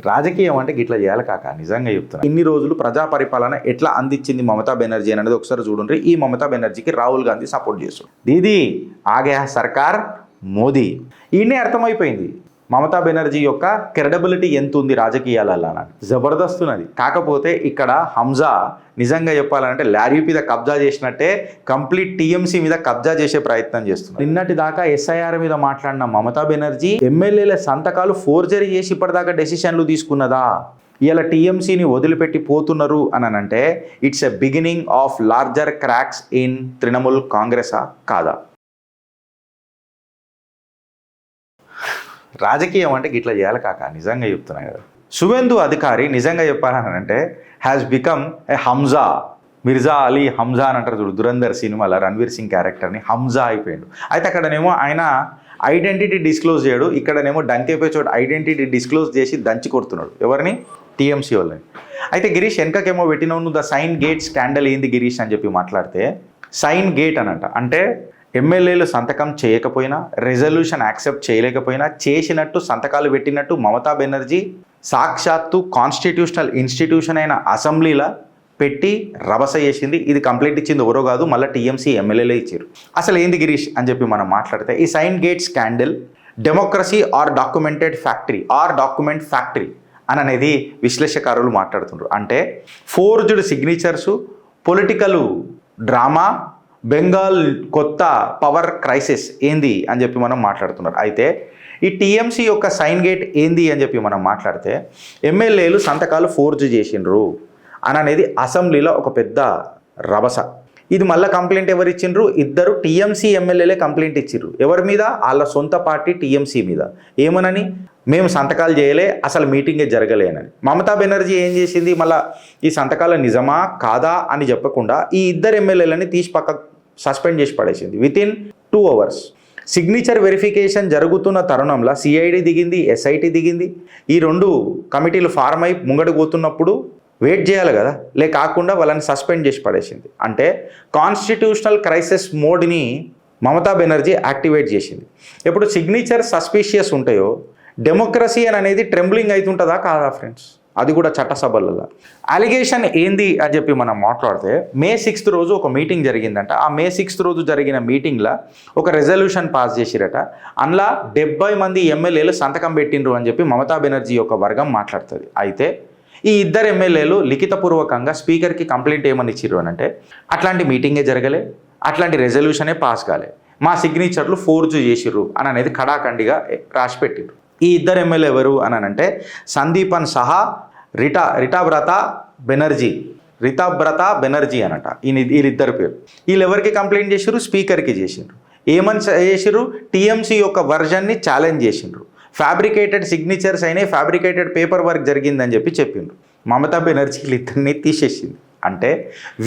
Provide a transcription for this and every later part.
రాజకీయం అంటే ఇట్లా చేయాలి కాక, నిజంగా చెప్తున్నా. ఇన్ని రోజులు ప్రజా పరిపాలన ఎట్లా అందించింది మమతా బెనర్జీ అనేది ఒకసారి చూడండి. ఈ మమతా బెనర్జీకి రాహుల్ గాంధీ సపోర్ట్ చేస్తాడు. దీదీ ఆగే సర్కార్ మోదీ. ఈయనే అర్థమైపోయింది మమతా బెనర్జీ యొక్క క్రెడిబిలిటీ ఎంత ఉంది రాజకీయాలలో అని. జబర్దస్త్ ఉన్నది. కాకపోతే ఇక్కడ హంజా నిజంగా చెప్పాలంటే లారీ మీద కబ్జా చేసినట్టే కంప్లీట్ టీఎంసీ మీద కబ్జా చేసే ప్రయత్నం చేస్తున్నారు. నిన్నటి దాకా ఎస్ఐఆర్ మీద మాట్లాడిన మమతా బెనర్జీ ఎమ్మెల్యేల సంతకాలు ఫోర్జరీ చేసి ఇప్పటిదాకా డెసిషన్లు తీసుకున్నదా? ఇలా టీఎంసీని వదిలిపెట్టి పోతున్నారు అని అంటే it's a beginning of larger cracks in Trinamool కాంగ్రెసా కాదా? రాజకీయం అంటే ఇట్లా చేయాలి కాక, నిజంగా చెప్తున్నా కదా. శువెందు అధికారి నిజంగా చెప్పాలని అంటే has become a Hamza. Mirza Ali Hamza అని అంటారు చూడు, దురంధర్ సినిమాలో రణ్వీర్ సింగ్ క్యారెక్టర్ని హంజా అయిపోయాడు. అయితే అక్కడనేమో ఆయన ఐడెంటిటీ డిస్క్లోజ్ చేయడు, ఇక్కడనేమో డంకేపే చోటు ఐడెంటిటీ డిస్క్లోజ్ చేసి దంచి కొడుతున్నాడు. ఎవరిని? టీఎంసీ వాళ్ళని. అయితే గిరీష్ వెనకకేమో పెట్టినావు నువ్వు ద సైన్ గేట్ స్కాండల్ ఏంది గిరీష్ అని చెప్పి మాట్లాడితే, సైన్ గేట్ అనంట అంటే ఎమ్మెల్యేలు సంతకం చేయకపోయినా, రెజల్యూషన్ యాక్సెప్ట్ చేయలేకపోయినా, చేసినట్టు సంతకాలు పెట్టినట్టు మమతా బెనర్జీ సాక్షాత్తు కాన్స్టిట్యూషనల్ ఇన్స్టిట్యూషన్ అయిన అసెంబ్లీలో పెట్టి రభస చేసింది. ఇది కంప్లైంట్ ఇచ్చింది ఎవరో కాదు, మళ్ళీ టీఎంసీ ఎమ్మెల్యేలే ఇచ్చారు. అసలు ఏంది గిరీష్ అని చెప్పి మనం మాట్లాడితే, ఈ sign gate scandal democracy or documented factory or document factory అని అనేది విశ్లేషకారులు మాట్లాడుతున్నారు. అంటే forged signatures, political drama, Bengal కొత్త పవర్ క్రైసిస్ ఏంది అని చెప్పి మనం మాట్లాడుతున్నారు. అయితే ఈ టీఎంసీ యొక్క సైన్ గేట్ ఏంది అని చెప్పి మనం మాట్లాడితే, ఎమ్మెల్యేలు సంతకాలు ఫోర్జ్ చేసిండ్రు అని అనేది అసెంబ్లీలో ఒక పెద్ద రభస. ఇది మళ్ళీ కంప్లైంట్ ఎవరు ఇచ్చిండ్రు? ఇద్దరు టీఎంసీ ఎమ్మెల్యేలే కంప్లైంట్ ఇచ్చిండ్రు. ఎవరి మీద? వాళ్ళ సొంత పార్టీ టీఎంసీ మీద. ఏమనని? మేము సంతకాలు చేయలే, అసలు మీటింగే జరగలేనని. మమతా బెనర్జీ ఏం చేసింది? మళ్ళీ ఈ సంతకాలు నిజమా కాదా అని చెప్పకుండా ఈ ఇద్దరు ఎమ్మెల్యేలని తీసి పక్క సస్పెండ్ చేసి పడేసింది వితిన్ 2 hours. సిగ్నేచర్ వెరిఫికేషన్ జరుగుతున్న తరుణంలో సిఐడి దిగింది, ఎస్ఐటి దిగింది. ఈ 2 కమిటీలు ఫార్మ్ అయి ముంగడికి పోతున్నప్పుడు వెయిట్ చేయాలి కదా, కాకుండా వాళ్ళని సస్పెండ్ చేసి పడేసింది. అంటే కాన్స్టిట్యూషనల్ క్రైసిస్ మోడ్ని మమతా బెనర్జీ యాక్టివేట్ చేసింది. ఎప్పుడు సిగ్నేచర్ సస్పీషియస్ ఉంటాయో డెమోక్రసీ అనేది ట్రెంబ్లింగ్ అవుతుంటుందా కాదా ఫ్రెండ్స్? అది కూడా చట్టసభలలో. అలిగేషన్ ఏంది అని చెప్పి మనం మాట్లాడితే, May 6th రోజు ఒక మీటింగ్ జరిగిందంట. ఆ May 6th రోజు జరిగిన మీటింగ్లో ఒక రెజల్యూషన్ పాస్ చేసిరట. అందులో 70 మంది ఎమ్మెల్యేలు సంతకం పెట్టిండ్రు అని చెప్పి మమతా బెనర్జీ యొక్క వర్గం మాట్లాడుతుంది. అయితే ఈ ఇద్దరు ఎమ్మెల్యేలు లిఖితపూర్వకంగా స్పీకర్కి కంప్లైంట్ ఏమని ఇచ్చిర్రు అని అంటే, అట్లాంటి మీటింగే జరగలే, అట్లాంటి రెజల్యూషనే పాస్ కాలే, మా సిగ్నేచర్లు ఫోర్జ్ చేసిర్రు అని అనేది ఖడాఖండిగా రాసి పెట్టిర్రు. ఈ ఇద్దరు ఎమ్మెల్యే ఎవరు అని అంటే సందీపన్ సహా రితాబ్రత బెనర్జీ అనట. వీళ్ళిద్దరు పేరు. వీళ్ళు ఎవరికి కంప్లైంట్ చేసిర్రు? స్పీకర్కి చేసిండ్రు. ఏమని చేసిర్రు? టీఎంసీ యొక్క వర్జన్ని ఛాలెంజ్ చేసిండ్రు. ఫ్యాబ్రికేటెడ్ సిగ్నేచర్స్ అయినాయి, ఫ్యాబ్రికేటెడ్ పేపర్ వర్క్ జరిగిందని చెప్పి చెప్పిండ్రు. మమతా బెనర్జీ వీళ్ళిద్దరిని తీసేసింది. అంటే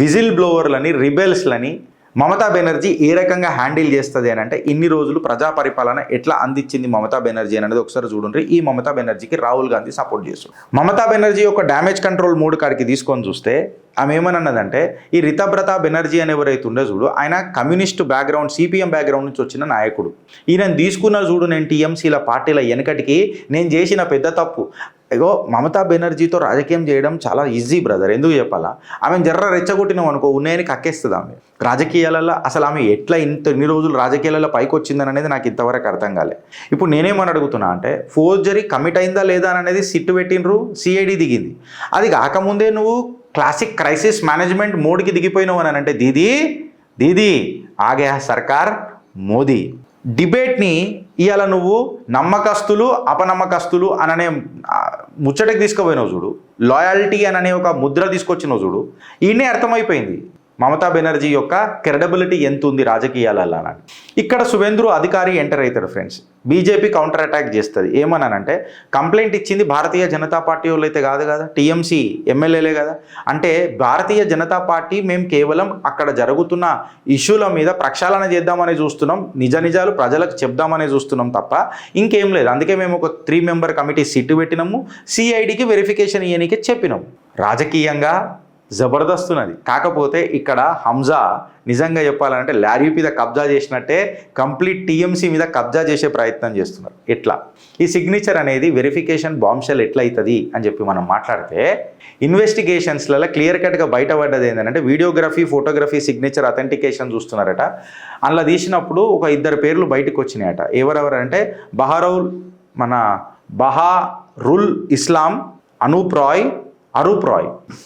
విజిల్ బ్లోవర్లని, రిబెల్స్లని మమతా బెనర్జీ ఏ రకంగా హ్యాండిల్ చేస్తుంది అని అంటే, ఇన్ని రోజులు ప్రజా పరిపాలన ఎట్లా అందించింది మమతా బెనర్జీ అనేది ఒకసారి చూడండి. ఈ మమతా బెనర్జీకి రాహుల్ గాంధీ సపోర్ట్ చేస్తారు. మమతా బెనర్జీ యొక్క డ్యామేజ్ కంట్రోల్ మోడ్ కాడికి తీసుకొని చూస్తే ఆమె ఏమన్నదంటే, ఈ రితబ్రత బెనర్జీ అని ఎవరైతే ఉండే చూడు, ఆయన కమ్యూనిస్ట్ బ్యాక్గ్రౌండ్, సిపిఎం బ్యాక్గ్రౌండ్ నుంచి వచ్చిన నాయకుడు. ఈయన తీసుకున్న చూడు, నేను టీఎంసీల పార్టీల వెనకటికి నేను చేసిన పెద్ద తప్పు. ఇగో మమతా బెనర్జీతో రాజకీయం చేయడం చాలా ఈజీ బ్రదర్. ఎందుకు చెప్పాలా? ఆమెను జర్ర రెచ్చగొట్టినాం అనుకో, ఉన్నాయని కక్కేస్తుంది ఆమె రాజకీయాలలో. అసలు ఆమె ఎట్లా ఇన్ని రోజులు రాజకీయాలలో పైకి వచ్చిందని అనేది నాకు ఇంతవరకు అర్థం కాలే. ఇప్పుడు నేనేమని అడుగుతున్నా అంటే, ఫోర్జరీ కమిట్ అయిందా లేదా అనేది సిట్టు పెట్టినరు, సిఐడి దిగింది. అది కాకముందే నువ్వు క్లాసిక్ క్రైసిస్ మేనేజ్మెంట్ మోడ్కి దిగిపోయినావు అని అంటే, దీదీ ఆగే సర్కార్ మోదీ. డిబేట్ని ఇవాళ నువ్వు నమ్మకస్తులు అపనమ్మకస్తులు అననే ముచ్చటకి తీసుకుపోయినావు చూడు, లాయల్టీ అననే ఒక ముద్ర తీసుకొచ్చినావు చూడు. ఈయనే అర్థమైపోయింది మమతా బెనర్జీ యొక్క క్రెడిబిలిటీ ఎంత ఉంది రాజకీయాలలో అని. ఇక్కడ శువేంద్రు అధికారి ఎంటర్ అవుతాడు ఫ్రెండ్స్. బీజేపీ కౌంటర్ అటాక్ చేస్తుంది. ఏమన్నానంటే, కంప్లైంట్ ఇచ్చింది భారతీయ జనతా పార్టీ వాళ్ళు అయితే కాదు కదా, టీఎంసీ ఎమ్మెల్యేలే కదా. అంటే భారతీయ జనతా పార్టీ మేము కేవలం అక్కడ జరుగుతున్న ఇష్యూల మీద ప్రక్షాళన చేద్దామని చూస్తున్నాం, నిజాలు ప్రజలకు చెప్దామని చూస్తున్నాం తప్ప ఇంకేం లేదు. అందుకే మేము ఒక 3 member కమిటీ సిట్టు పెట్టినాము, సిఐడికి వెరిఫికేషన్ ఇవ్వడానికి చెప్పినాము. రాజకీయంగా జబర్దస్త్ ఉన్నది. కాకపోతే ఇక్కడ హంజా నిజంగా చెప్పాలంటే లారీ మీద కబ్జా చేసినట్టే కంప్లీట్ టీఎంసీ మీద కబ్జా చేసే ప్రయత్నం చేస్తున్నారు. ఎట్లా ఈ సిగ్నేచర్ అనేది వెరిఫికేషన్ బాంబ్షెల్ ఎట్లా అవుతుంది అని చెప్పి మనం మాట్లాడితే ఇన్వెస్టిగేషన్స్లలో క్లియర్ కట్గా బయటపడ్డది ఏంటంటే వీడియోగ్రఫీ, ఫోటోగ్రఫీ, సిగ్నేచర్ అథెంటికేషన్ చూస్తున్నారట. అందులో తీసినప్పుడు ఒక 2 పేర్లు బయటకు వచ్చినాయట. ఎవరెవరంటే బహారుల్ ఇస్లాం అరూప్ రాయ్,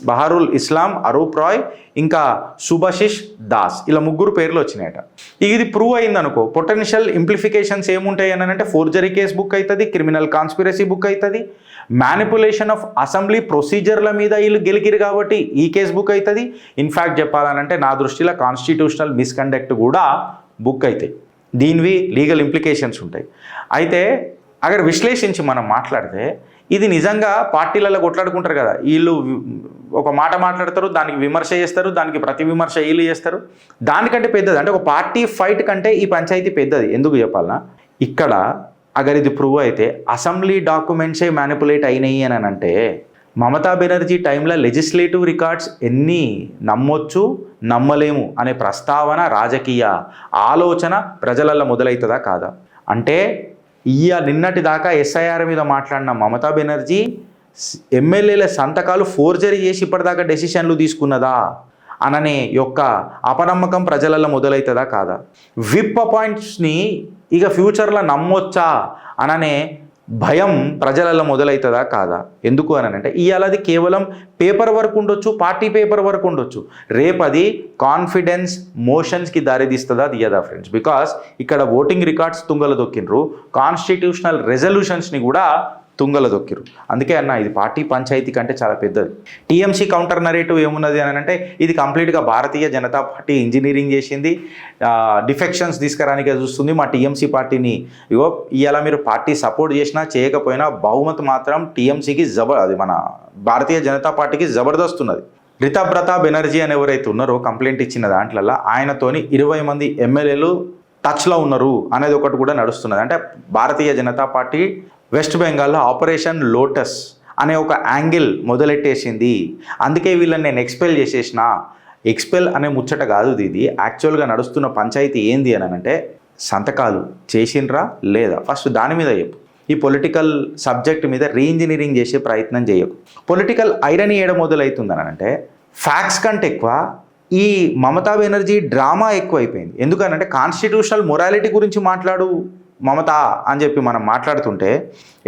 బహారుల్ ఇస్లాం అరూప్ రాయ్, ఇంకా సుభాషిష్ దాస్, ఇలా 3 పేర్లు వచ్చినాయట. ఇది ప్రూవ్ అయిందనుకో పొటెన్షియల్ ఇంప్లిఫికేషన్స్ ఏముంటాయి అని అంటే ఫోర్జరీ కేసు బుక్ అవుతుంది, క్రిమినల్ కాన్స్పిరసీ బుక్ అవుతుంది, మ్యానిపులేషన్ ఆఫ్ అసెంబ్లీ ప్రొసీజర్ల మీద వీళ్ళు గెలికిరు కాబట్టి ఈ కేసు బుక్ అవుతుంది. ఇన్ఫ్యాక్ట్ చెప్పాలనంటే నా దృష్టిలో కాన్స్టిట్యూషనల్ మిస్కండక్ట్ కూడా బుక్ అవుతాయి. దీనివి లీగల్ ఇంప్లికేషన్స్ ఉంటాయి. అయితే అక్కడ విశ్లేషించి మనం మాట్లాడితే ఇది నిజంగా పార్టీలలో కొట్లాడుకుంటారు కదా, వీళ్ళు ఒక మాట మాట్లాడతారు, దానికి విమర్శ చేస్తారు, దానికి ప్రతి విమర్శ వీళ్ళు చేస్తారు. దానికంటే పెద్దది అంటే ఒక పార్టీ ఫైట్ కంటే ఈ పంచాయతీ పెద్దది. ఎందుకు చెప్పాలన్నా ఇక్కడ అగర్ ఇది ప్రూవ్ అయితే అసెంబ్లీ డాక్యుమెంట్సే మ్యానిపులేట్ అయినాయి అని అంటే మమతా బెనర్జీ టైంలో లెజిస్లేటివ్ రికార్డ్స్ ఎన్ని నమ్మొచ్చు నమ్మలేము అనే ప్రస్తావన, రాజకీయ ఆలోచన ప్రజలలో మొదలవుతుందా కాదా? అంటే నిన్నటి దాకా ఎస్ఐఆర్ మీద మాట్లాడిన మమతా బెనర్జీ ఎమ్మెల్యేల సంతకాలు ఫోర్జరీ చేసి ఇప్పటిదాకా డెసిషన్లు తీసుకున్నదా అననే యొక్క అపనమ్మకం ప్రజలలో మొదలవుతుందా కాదా? విప్ అపాయింట్స్ని ఇక ఫ్యూచర్లో నమ్మొచ్చా అననే భయం ప్రజలలో మొదలవుతుందా కాదా? ఎందుకు అని అంటే ఇవాళది కేవలం పేపర్ వర్క్ ఉండొచ్చు, పార్టీ పేపర్ వర్క్ ఉండొచ్చు, రేపది కాన్ఫిడెన్స్ మోషన్స్కి దారితీస్తుందా తీయదా ఫ్రెండ్స్? బికాస్ ఇక్కడ ఓటింగ్ రికార్డ్స్ తుంగలు దొక్కినరు, కాన్స్టిట్యూషనల్ రెజల్యూషన్స్ని కూడా తుంగల దొక్కిరు. అందుకే అన్న ఇది పార్టీ పంచాయతీ కంటే చాలా పెద్దది. టీఎంసీ కౌంటర్ నరేటివ్ ఏమున్నది అని అంటే ఇది కంప్లీట్గా భారతీయ జనతా పార్టీ ఇంజనీరింగ్ చేసింది, డిఫెక్షన్స్ తీసుకురానికే చూస్తుంది మా టీఎంసీ పార్టీని. ఇవాళ మీరు పార్టీ సపోర్ట్ చేసినా చేయకపోయినా బహుమతి మాత్రం టీఎంసీకి అది మన భారతీయ జనతా పార్టీకి జబర్దస్త్ ఉన్నది. రితబ్రత బెనర్జీ అని ఎవరైతే ఉన్నారో కంప్లైంట్ ఇచ్చిన దాంట్లో ఆయనతోని 20 మంది ఎమ్మెల్యేలు టచ్లో ఉన్నారు అనేది ఒకటి కూడా నడుస్తున్నది. అంటే భారతీయ జనతా పార్టీ వెస్ట్ బెంగాల్లో ఆపరేషన్ లోటస్ అనే ఒక యాంగిల్ మొదలెట్టేసింది. అందుకే వీళ్ళని నేను ఎక్స్పెల్ అనే ముచ్చట కాదు ఇది. యాక్చువల్గా నడుస్తున్న పంచాయతీ ఏంది అని అంటే సంతకాలు చేసిండ్రా లేదా ఫస్ట్ దాని మీద చెప్పు. ఈ పొలిటికల్ సబ్జెక్ట్ మీద రీఇంజనీరింగ్ చేసే ప్రయత్నం చేయకు. పొలిటికల్ ఐరనీ ఏడ మొదలవుతుందని అంటే ఫ్యాక్ట్స్ కంటే ఎక్కువ ఈ మమతా బెనర్జీ డ్రామా ఎక్కువైపోయింది. ఎందుకనంటే కాన్స్టిట్యూషనల్ మొరాలిటీ గురించి మాట్లాడు మమతా అని చెప్పి మనం మాట్లాడుతుంటే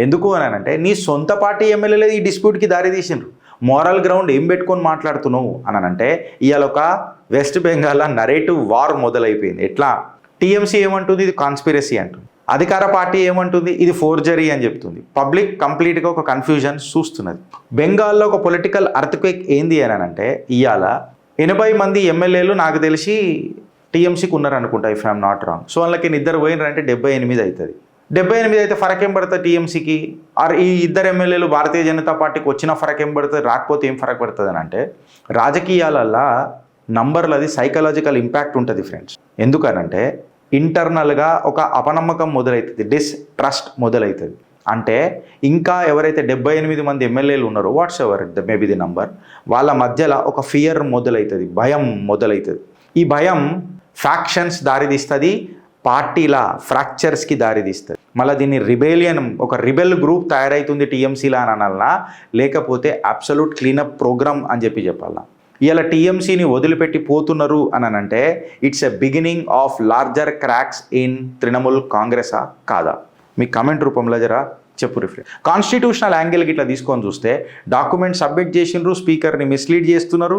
ఎందుకు అని అంటే నీ సొంత పార్టీ ఎమ్మెల్యేలే ఈ డిస్ప్యూట్కి దారి తీసిండ్రు. మోరల్ గ్రౌండ్ ఏం పెట్టుకొని మాట్లాడుతున్నావు అని అంటే ఇవాళ ఒక వెస్ట్ బెంగాల్ నరేటివ్ వార్ మొదలైపోయింది. ఎట్లా టీఎంసీ ఏమంటుంది ఇది కాన్స్పిరసీ అంటుంది, అధికార పార్టీ ఏమంటుంది ఇది ఫోర్జరీ అని చెప్తుంది. పబ్లిక్ కంప్లీట్గా ఒక కన్ఫ్యూజన్ చూస్తున్నది. బెంగాల్లో ఒక పొలిటికల్ అర్త్క్వేక్ ఏంది అని అంటే ఇవాళ 80 మంది ఎమ్మెల్యేలు నాకు తెలిసి టీఎంసీకి ఉన్నారనుకుంటా if I'm not wrong. So వాళ్ళకి 2 పోయినారంటే 78 అవుతుంది. 78 అయితే ఫరక్ ఏం పడుతుంది టీఎంసీకి? ఆర్ ఈ 2 ఎమ్మెల్యేలు భారతీయ జనతా పార్టీకి వచ్చిన ఫరక్ ఏం పడుతుంది, రాకపోతే ఏం ఫరక్ పడుతుంది అని అంటే రాజకీయాలల్లో నంబర్లది సైకలాజికల్ ఇంపాక్ట్ ఉంటుంది ఫ్రెండ్స్. ఎందుకనంటే ఇంటర్నల్గా ఒక అపనమ్మకం మొదలవుతుంది, డిస్ట్రస్ట్ మొదలవుతుంది. అంటే ఇంకా ఎవరైతే 78 మంది ఎమ్మెల్యేలు ఉన్నారో whatsoever maybe the number, వాళ్ళ మధ్యలో ఒక ఫియర్ మొదలవుతుంది, భయం మొదలవుతుంది. ఈ భయం ఫ్యాక్షన్స్ దారితీస్తుంది, పార్టీల ఫ్రాక్చర్స్కి దారితీస్తుంది. మళ్ళీ దీన్ని రిబేలియన్, ఒక రిబెల్ గ్రూప్ తయారవుతుంది టీఎంసీలా అని అనాలనా, లేకపోతే అబ్సల్యూట్ క్లీనప్ ప్రోగ్రామ్ అని చెప్పాలన్నా. ఇలా టీఎంసీని వదిలిపెట్టి పోతున్నారు అని అంటే it's a beginning of larger cracks in Trinamool కాంగ్రెసా కాదా? మీ కమెంట్ రూపంలో జరా చెప్పు రిఫరెన్స్. కాన్స్టిట్యూషనల్ యాంగిల్కి ఇట్లా తీసుకొని చూస్తే డాక్యుమెంట్ సబ్మిట్ చేసిండ్రు, స్పీకర్ని మిస్లీడ్ చేస్తున్నారు,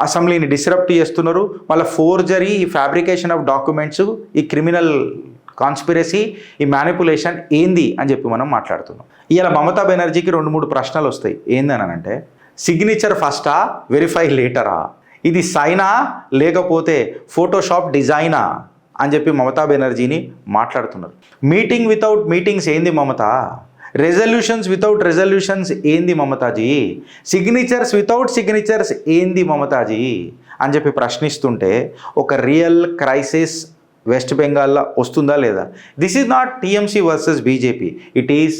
అసెంబ్లీని డిస్రప్ట్ చేస్తున్నారు, మళ్ళీ ఫోర్జరీ, ఈ ఫ్యాబ్రికేషన్ ఆఫ్ డాక్యుమెంట్స్, ఈ క్రిమినల్ కాన్స్పిరసీ, ఈ మ్యానిపులేషన్ ఏంది అని చెప్పి మనం మాట్లాడుతున్నాం. ఇలా మమతా బెనర్జీకి 2-3 ప్రశ్నలు వస్తాయి. ఏందని అంటే సిగ్నేచర్ ఫస్టా, వెరిఫై లేటరా, ఇది సైనా లేకపోతే ఫోటోషాప్ డిజైనా అని చెప్పి మమతా బెనర్జీని మాట్లాడుతున్నారు. మీటింగ్ వితౌట్ మీటింగ్స్ ఏంది మమతా? రెజల్యూషన్స్ వితౌట్ రెజల్యూషన్స్ ఏంది మమతాజీ? సిగ్నేచర్స్ వితౌట్ సిగ్నేచర్స్ ఏంది మమతాజీ అని చెప్పి ప్రశ్నిస్తుంటే ఒక రియల్ క్రైసిస్ వెస్ట్ బెంగాల్లో వస్తుందా లేదా? This is not TMC versus BJP, it is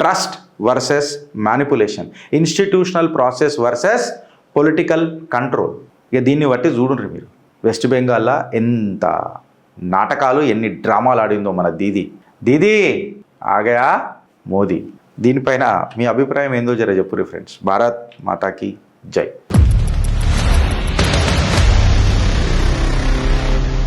trust versus manipulation, institutional process versus political control. ఇక దీన్ని బట్టి చూడండి మీరు వెస్ట్ బెంగాల్లో ఎంత నాటకాలు ఎన్ని డ్రామాలు ఆడిందో మన దీదీ ఆగయా మోదీ. దీనిపైన మీ అభిప్రాయం ఏందో జర చెప్పుర్రి ఫ్రెండ్స్. భారత్ మాతాకి జై.